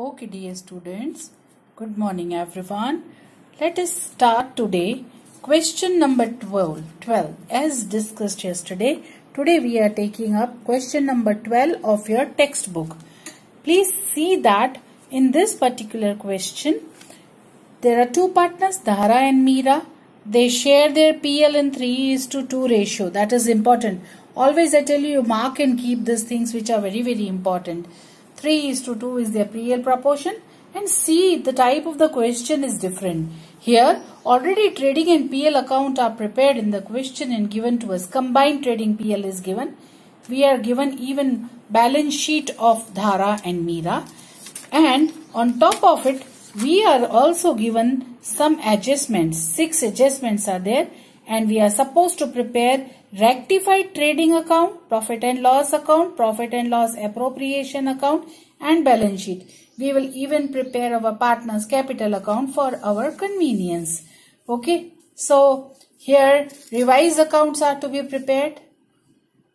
Okay, dear students, good morning everyone. Let us start today question number 12. As discussed yesterday, today we are taking up question number 12 of your textbook. Please see that in this particular question, there are two partners, Dhara and Meera. They share their PL in 3:2 ratio. That is important. Always I tell you, mark and keep these things which are very, very important. 3:2 is their PL proportion, and see the type of the question is different. Here already trading and PL account are prepared in the question and given to us. Combined trading PL is given. We are given even balance sheet of Dhara and Meera, and on top of it we are also given some adjustments. 6 adjustments are there, and we are supposed to prepare rectified trading account, profit and loss account, profit and loss appropriation account, and balance sheet. We will even prepare our partner's capital account for our convenience. Okay, so here revised accounts are to be prepared.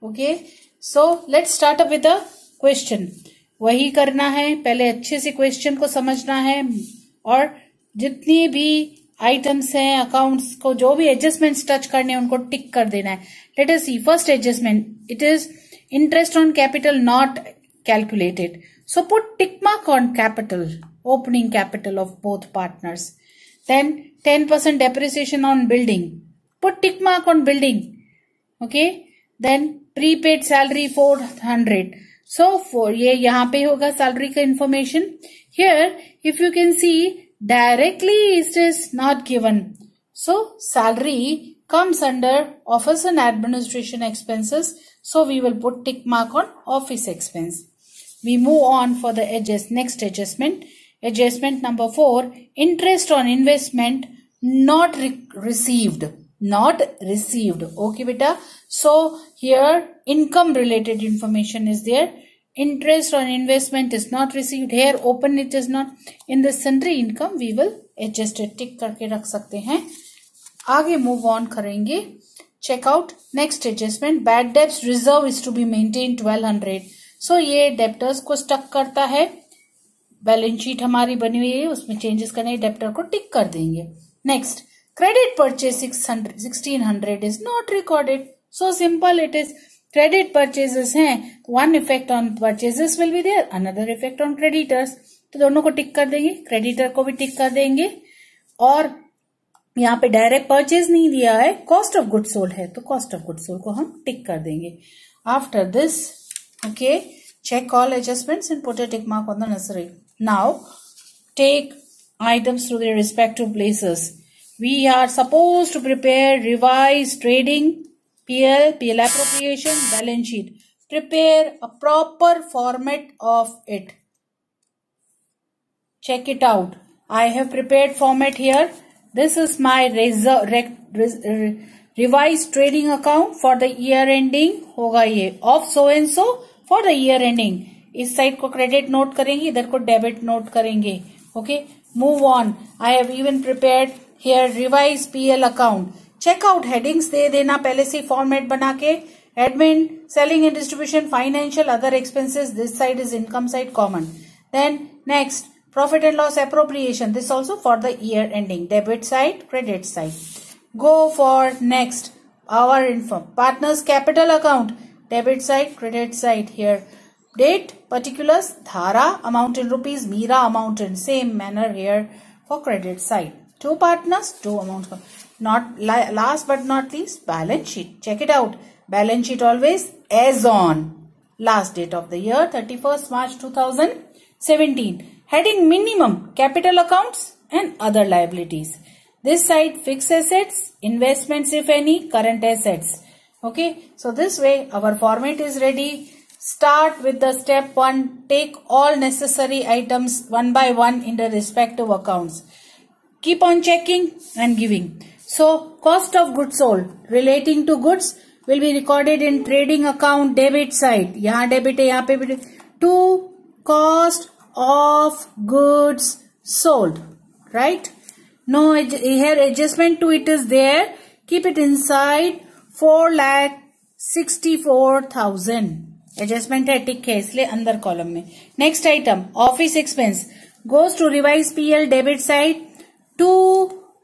Okay, so let's start up with the question. वही करना है, पहले अच्छे से question को समझना है और जितनी भी आइटम्स हैं अकाउंट्स को जो भी एडजस्टमेंट्स टच करने हैं उनको टिक कर देना है. Let us see first adjustment. It is interest on capital not calculated. So put tick mark on capital, opening capital of both partners. Then 10% depreciation on building. Put tick mark on building. Okay. Then prepaid salary 400. So for ये यहाँ पे होगा salary का information. Here if you can see directly it is not given. So salary comes under office and administration expenses. So we will put tick mark on office expense. We move on for the next adjustment. Adjustment number 4. Interest on investment not received. Not received. Okay, beta. So here income related information is there. Interest on investment is not received. Here open it is not. In the sundry income we will adjust it. Tick करके रख सकते हैं. आगे move on करेंगे. Check out next adjustment. Bad debts reserve is to be maintained 1200. So ये debtors को stuck करता है. बैलेंस शीट हमारी बनी हुई है, उसमें चेंजेस करने डेप्टर को टिक कर देंगे. Next, credit purchase 1600 is not recorded. So simple it is. Credit purchases हैं, one effect on purchases will be there, another effect on creditors. तो दोनों को टिक कर देंगे, क्रेडिटर को भी टिक कर देंगे. और यहाँ पे डायरेक्ट परचेज नहीं दिया है, कॉस्ट ऑफ गुड सोल्ड है, तो कॉस्ट ऑफ गुड सोल्ड को हम टिक कर देंगे. After this okay, check all adjustments and put a tick mark on the necessary. Now take items to their respective places. We are supposed to prepare revised trading PL appropriation, balance sheet. Prepare a proper format of it. Check it out. I have prepared format here. This is my revised trading account for the year ending. होगा ये of so and so for the year ending. इस side को credit note करेंगे, इधर को debit note करेंगे. Okay, move on. I have even prepared here revise PL account. Check out headings दे देना पहले से फॉर्मेट बना के. Admin, selling and distribution, financial, other expenses. This side is income side common. Then next, profit and loss appropriation. This also for the year ending. Debit side, credit side. Go for next, our info partners capital account, debit side, credit side. Here date, particulars, Dhara amount in rupees, Meera amount in same manner here for credit side. Two partners, two amounts. Not last but not least, balance sheet. Check it out. Balance sheet always as on last date of the year 31st March 2017. Heading minimum capital accounts and other liabilities. This side fixed assets, investments if any, current assets. Okay, so this way our format is ready. Start with the step 1. Take all necessary items one by one in the respective accounts. Keep on checking and giving. So cost of goods sold relating to goods will be recorded in trading account debit side. यहाँ debit है, यहाँ पे भी to cost of goods sold, right? No, here adjustment to it is there. Keep it inside 4,64,000. Adjustment है, tick है, इसलिए अंदर column में। Next item office expense goes to revise PL debit side to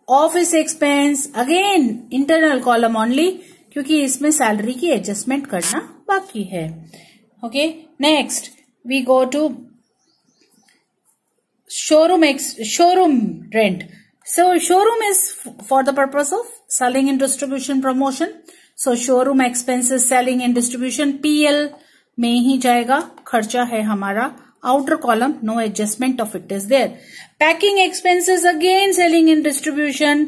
office expense, again internal column only, क्योंकि इसमें salary की adjustment करना बाकी है। Okay, next we go to showroom rent. So showroom is for the purpose of selling and distribution promotion. So showroom expenses selling and distribution PL में ही जाएगा, खर्चा है हमारा। outer column no adjustment of it is there. Packing expenses again selling and distribution,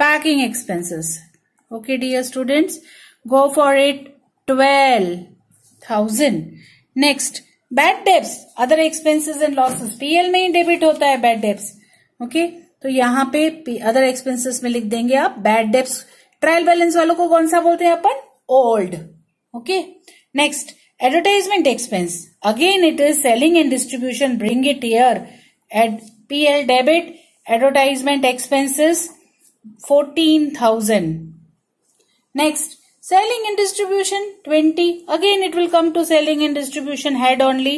packing expenses. Okay dear students, go for it, 12,000. Next bad debts other expenses and losses, PL में ही debit होता है bad debts. Okay, तो यहाँ पे other expenses में लिख देंगे आप बैड डेब्स। ट्रायल बैलेंस वालों को कौन सा बोलते हैं अपन? Old. Okay, next advertisement expense, again it is selling and distribution, bring it here at PL debit advertisement expenses 14,000. Next selling and distribution 20, again it will come to selling and distribution head only.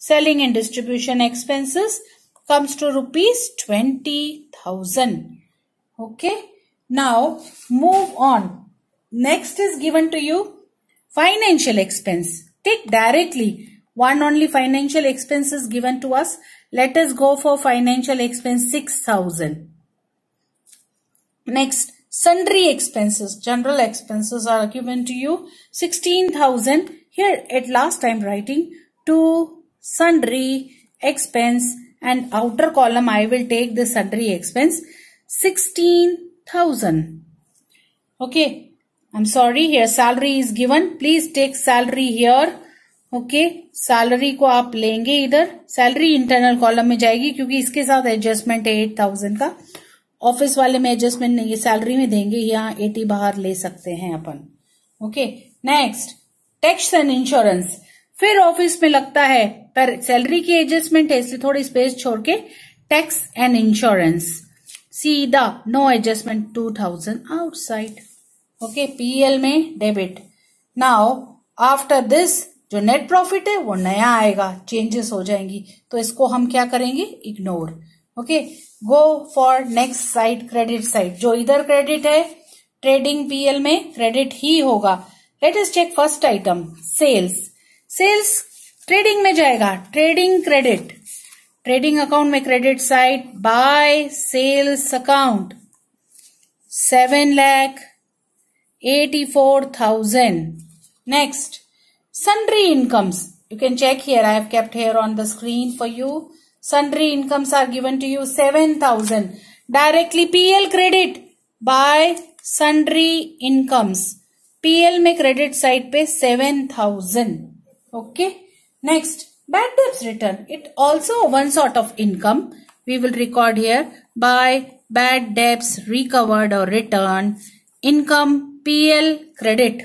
Selling and distribution expenses comes to rupees 20,000. Okay, now move on. Next is given to you financial expense. Take directly one only financial expense is given to us. Let us go for financial expense 6,000. Next sundry expenses, general expenses are given to you 16,000. Here at last I am writing to sundry expense and outer column I will take the sundry expense 16,000. Okay, I'm sorry, here salary is given, please take salary here. Okay, salary को आप लेंगे इधर, salary internal column में जाएगी क्योंकि इसके साथ adjustment है 8,000 का। ऑफिस वाले में एडजस्टमेंट नहीं है, सैलरी में देंगे, यहाँ 80 बाहर ले सकते हैं अपन। Okay, next tax and insurance, फिर ऑफिस में लगता है पर सैलरी की एडजस्टमेंट है इसलिए थोड़ी स्पेस छोड़ के टैक्स एंड इंश्योरेंस सीधा no adjustment 2,000 outside. Okay, PL में डेबिट। नाउ आफ्टर दिस जो नेट प्रॉफिट है वो नया आएगा, चेंजेस हो जाएंगी, तो इसको हम क्या करेंगे? Ignore. Okay, go for next side, credit side. जो इधर क्रेडिट है ट्रेडिंग पीएल में क्रेडिट ही होगा। Let us check first item sales. Sales trading में जाएगा, ट्रेडिंग क्रेडिट, ट्रेडिंग अकाउंट में credit side by sales account 7,84,000. Next, sundry incomes. You can check here. I have kept here on the screen for you. Sundry incomes are given to you 7,000. Directly PL credit by sundry incomes. PL में credit side पे 7,000. Okay. Next, bad debts return. It also one sort of income. We will record here by bad debts recovered or returned. Income PL credit.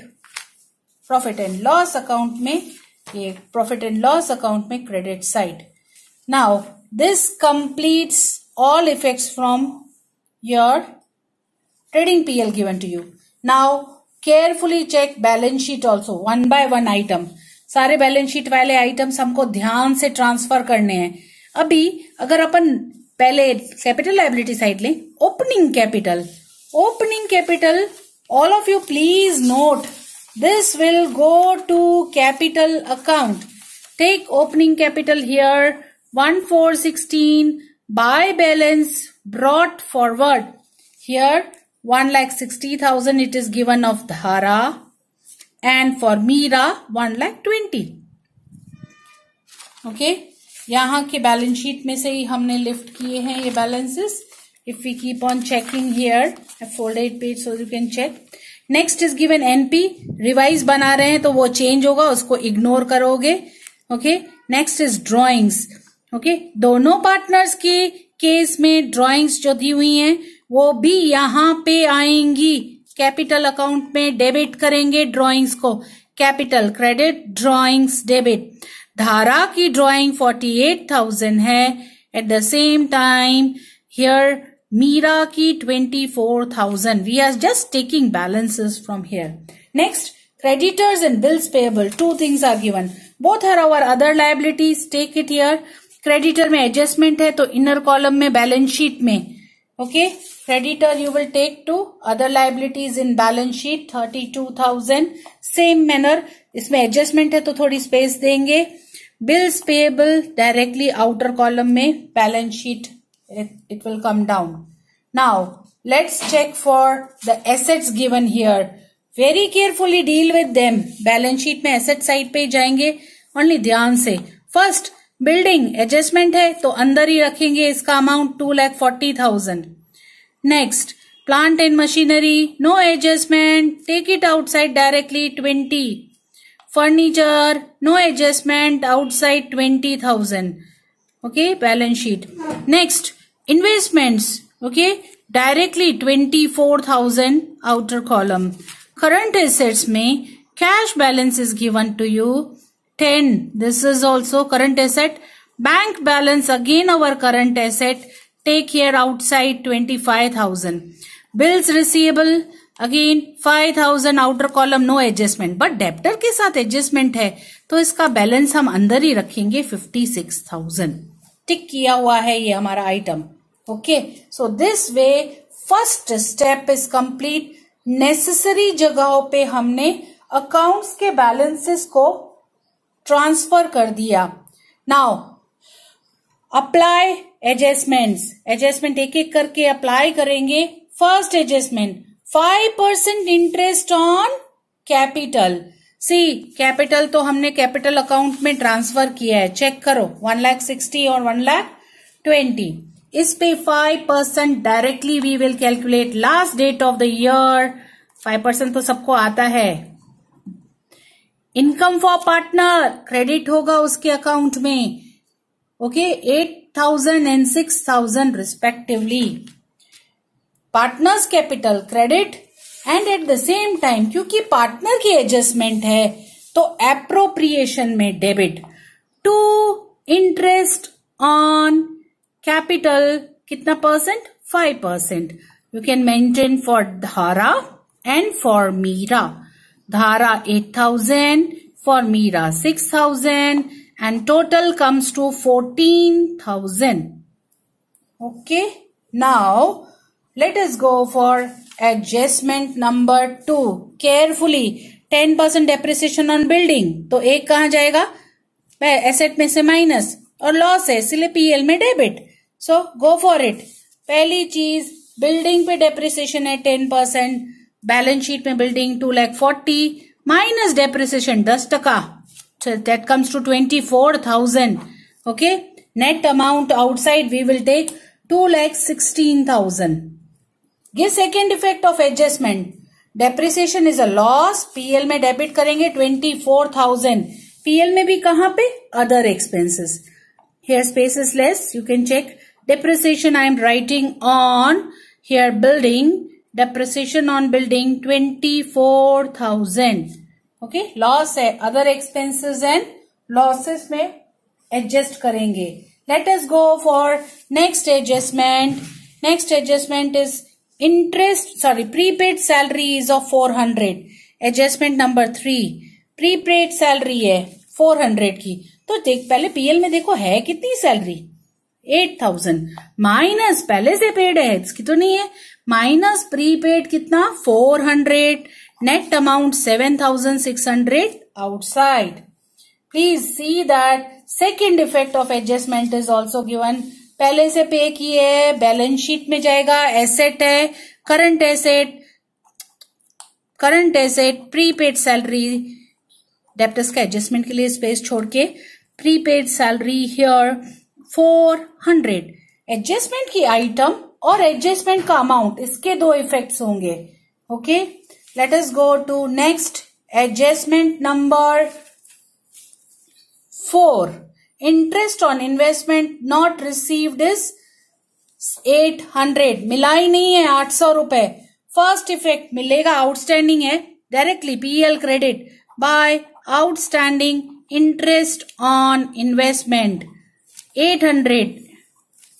Profit and loss account में ये profit and loss account में credit side. Now this completes all effects from your trading PL given to you. Now carefully check balance sheet also one by one item. सारे balance sheet वाले items हमको ध्यान से transfer करने हैं। अभी अगर अपन पहले कैपिटल लायबिलिटी साइड लें, opening capital, all of you please note this will go to capital account. Take opening capital here 1,416 by balance brought forward. Here 1,60,000 it is given of Dhara and for Mira 1,20,000. Okay, यहाँ के balance sheet में से ही हमने lift किए हैं ये balances. If we keep on checking here, I folded page so you can check. Next is given NP, revise बना रहे हैं तो वो चेंज होगा, उसको इग्नोर करोगे. Okay, next is drawings. Okay, दोनों पार्टनर्स के केस में ड्रॉइंग्स जो दी हुई हैं वो भी यहाँ पे आएंगी. कैपिटल अकाउंट में डेबिट करेंगे ड्रॉइंग्स को, capital credit drawings debit. Dhara की ड्रॉइंग 48,000 है. At the same time here Meera की 24,000. We are just taking balances from here. Next, creditors and bills payable, two things are given. Both are our other liabilities. Take it here. Creditor में adjustment है तो inner column में balance sheet में, okay, creditor you will take to other liabilities in balance sheet 32,000. Same manner इसमें adjustment है तो थोड़ी space देंगे. Bills payable directly outer column में balance sheet it will come down. Now let's check for the assets given here. Very carefully deal with them. Balance sheet में asset side पे जाएंगे. Only ध्यान से. First बिल्डिंग एडजस्टमेंट है तो अंदर ही रखेंगे इसका amount 2,40,000. Next plant and machinery no adjustment, take it outside directly 20. Furniture no adjustment, outside 20,000. Okay balance sheet. Next investments, okay directly 24,000 outer column. Current assets में cash balance is given to you 10. This is also current asset. Bank balance again our current asset. Take here outside 25,000. Bills receivable again 5,000 outer column no adjustment. But debtor के साथ adjustment है तो इसका balance हम अंदर ही रखेंगे 56,000. टिक किया हुआ है ये हमारा item. Okay so this way first step is complete. Necessary जगहों पे हमने अकाउंट्स के बैलेंसेस को ट्रांसफर कर दिया. Now apply adjustments. एडजस्टमेंट एक एक करके अप्लाई करेंगे. First adjustment 5% interest on capital. See capital तो हमने कैपिटल अकाउंट में ट्रांसफर किया है. चेक करो 1,60,000 और 1,20,000. इस पे 5% directly we will calculate. Last date of the year 5% तो सबको आता है. इनकम फॉर पार्टनर क्रेडिट होगा उसके अकाउंट में. Okay 8,000 and 6,000 respectively. Partners capital credit and at the same time क्योंकि पार्टनर की एडजस्टमेंट है तो एप्रोप्रिएशन में debit. To interest on capital कितना percent 5%. You can mention for Dhara and for Meera. Dhara 8,000, for Meera 6,000 and total comes to 14,000. Okay, now let us go for adjustment number 2. Carefully 10% depreciation on building. तो एक कहाँ जाएगा asset में से minus और loss है इसलिए पीएल में debit. So go for it. पहली चीज बिल्डिंग पे डेप्रिसिएशन है 10%. बैलेंस शीट में building 2,40,000 minus depreciation 10%. That comes to 24,000. Okay net amount outside we will take 2,16,000. ये second effect of adjustment. Depreciation is a loss. PL में debit करेंगे 24,000. पीएल में भी कहां पे other expenses. Here space is less. You can check. Depreciation I am writing on here building. Depreciation on building 24,000. Okay, loss है other expenses and losses में adjust करेंगे. Let us go for next adjustment. Next adjustment is prepaid salary is of 400. Adjustment number 3. Prepaid salary है 400 की. तो देख पहले PL में देखो है कितनी सैलरी 8,000 माइनस पहले से पेड है इसकी तो नहीं है. माइनस प्रीपेड कितना 400. Net amount 7,600 outside. Please see that second effect of adjustment is also given. पहले से पे किए बैलेंस शीट में जाएगा. एसेट है current asset prepaid salary. Debtors का एडजस्टमेंट के लिए स्पेस छोड़ के प्रीपेड सैलरी हियर 400. एडजस्टमेंट की आइटम और एडजस्टमेंट का अमाउंट इसके दो इफेक्ट्स होंगे. Okay let us go to next adjustment number 4. Interest on investment not received is 800. मिला ही नहीं है 800 रुपए. फर्स्ट इफेक्ट मिलेगा आउटस्टैंडिंग है directly PL credit by outstanding interest on investment 800.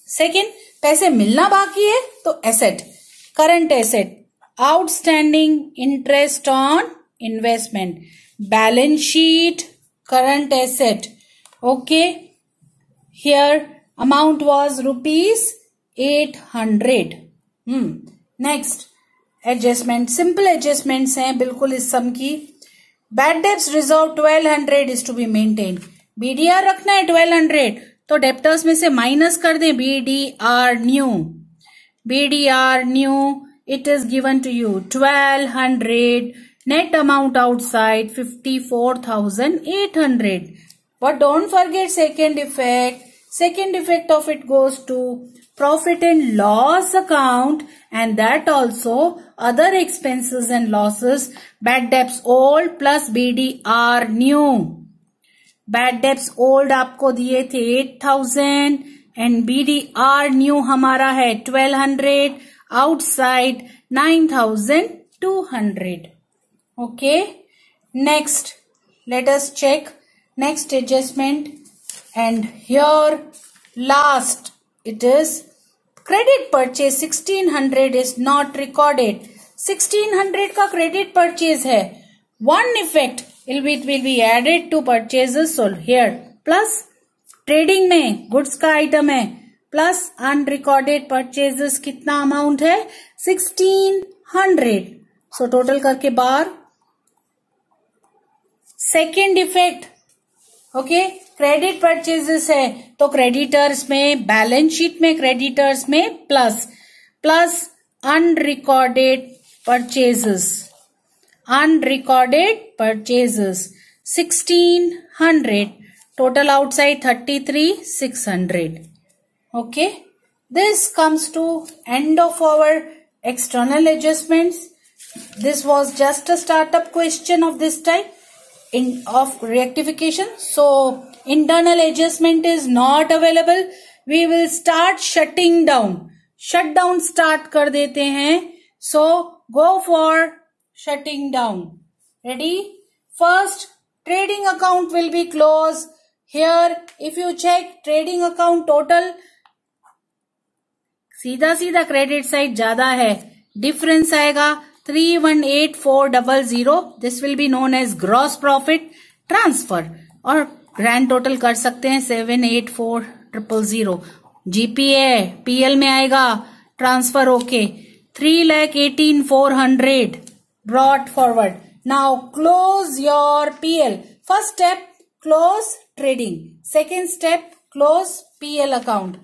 Second पैसे मिलना बाकी है तो asset current asset outstanding interest on investment. Balance sheet, current asset. Okay. Here amount was rupees 800. Next adjustment, simple adjustments हैं बिल्कुल इस sum की. Bad debts reserve 1200 is to be maintained. BDR रखना है 1200 तो डेप्टर्स में से माइनस कर दें. BDR new it is given to you 1200. Net amount outside 54,800. But don't forget second effect. Second effect of it goes to profit and loss account, and that also other expenses and losses. Bad debts old plus BDR new. Bad debts old आपको दिए थे 8,000 and BDR new हमारा है 1200. Outside 9,200. Okay. Next, let us check next adjustment. And here last it is credit purchase 1600 is not recorded. 1600 का credit purchase है. One effect it will be added to purchases. So here plus trading में goods का item है plus unrecorded purchases कितना amount है 1600. So total करके बार. Second effect, okay, credit purchases है तो creditors में balance sheet में creditors में plus unrecorded purchases 1600. Total outside 33,600. Okay, this comes to end of our external adjustments. This was just a startup question of this type of rectification. So internal adjustment is not available. We will start shutting down. Shut down start कर देते हैं. So go for shutting down. Ready? First, trading account will be closed. Here, if you check trading account total, सीधा credit side ज्यादा है. Difference आएगा 318400. This will be known as gross profit transfer. और grand total कर सकते हैं 784000. GPA PL में आएगा transfer. Okay, 3,18,400 brought forward. Now close your PL. First step, close trading. Second step, close PL account.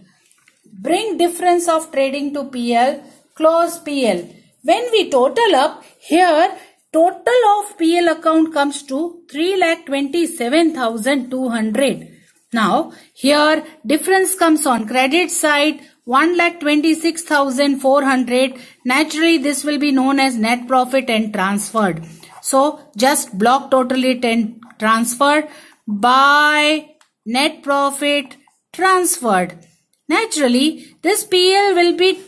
Bring difference of trading to PL, close PL. When we total up, here total of PL account comes to 3,27,200. Now here difference comes on credit side 1,26,400. Naturally this will be known as net profit and transferred. So just block total it and transfer by net profit transferred. Naturally, this PL will be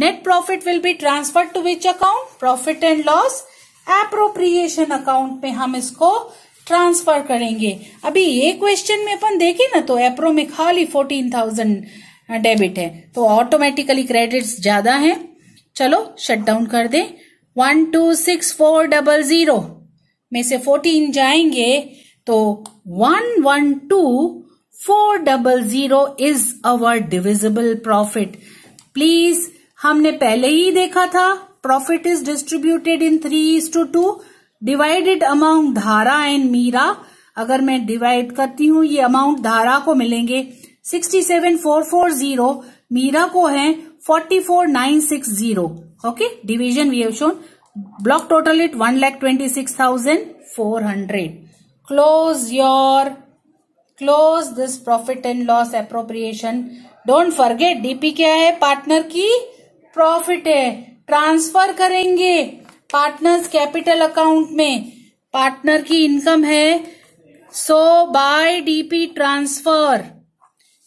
net profit will be transferred to which account? Profit and loss appropriation account में हम इसको transfer करेंगे. अभी ये question में अपन देखें ना तो एप्रो में खाली 14,000 डेबिट है तो ऑटोमेटिकली क्रेडिट्स ज्यादा हैं. चलो शट डाउन कर दें. 126,400 में से 14 जाएंगे तो 112,400 is our divisible profit. Please हमने पहले ही देखा था profit is distributed in 3:2 divided amount धारा एंड मीरा. अगर मैं डिवाइड करती हूँ ये अमाउंट धारा को मिलेंगे 67,440, मीरा को है 44,960. Okay, division we have shown. Block total it 1,26,400. Close this profit and loss appropriation. Don't forget DP क्या है? पार्टनर की प्रॉफिट है. ट्रांसफर करेंगे पार्टनर्स कैपिटल अकाउंट में. पार्टनर की इनकम है so by DP transfer.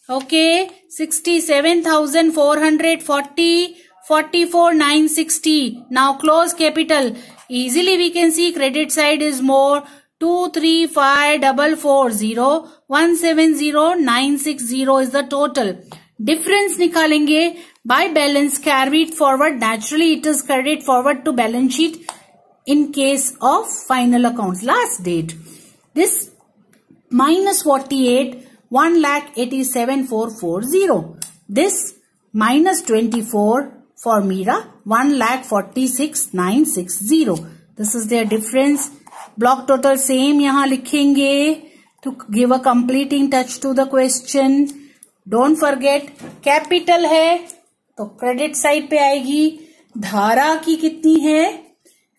Okay, 67,440, 44,960. Now close capital. Easily we can see credit side is more. 235,440, 170,960 is the total. Difference निकालेंगे by balance carried forward. Naturally it is carried forward to balance sheet. in case of final accounts, last date. This minus 48, 1,87,440. This minus 24 for Meera, 1,46,960. This is their difference. Block total same यहाँ लिखेंगे to give a completing touch to the question. Don't forget capital है तो credit side पे आएगी. धारा की कितनी है?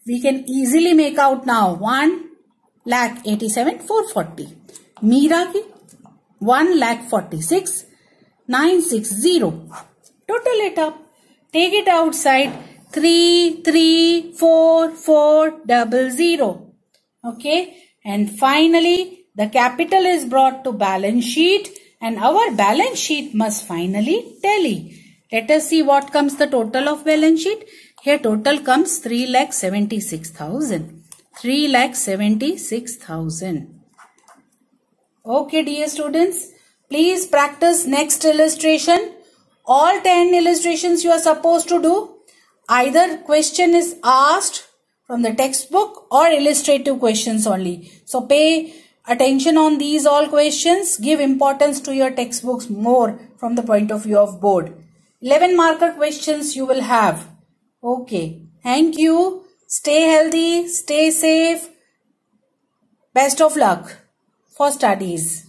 We can easily make out now. 1,87,440. Meera की 1,46,960. Total it up. Take it outside. 3,3,4,400. Okay. And finally, the capital is brought to balance sheet and our balance sheet must finally tally. Let us see what comes the total of balance sheet. Here total comes 3,76,000. 3,76,000. Okay, dear students, please practice next illustration. All 10 illustrations you are supposed to do. Either question is asked from the textbook or illustrative questions only. So pay attention on these all questions. Give importance to your textbooks more from the point of view of board. 11 marker questions you will have. Okay. Thank you. Stay healthy. Stay safe. Best of luck for studies.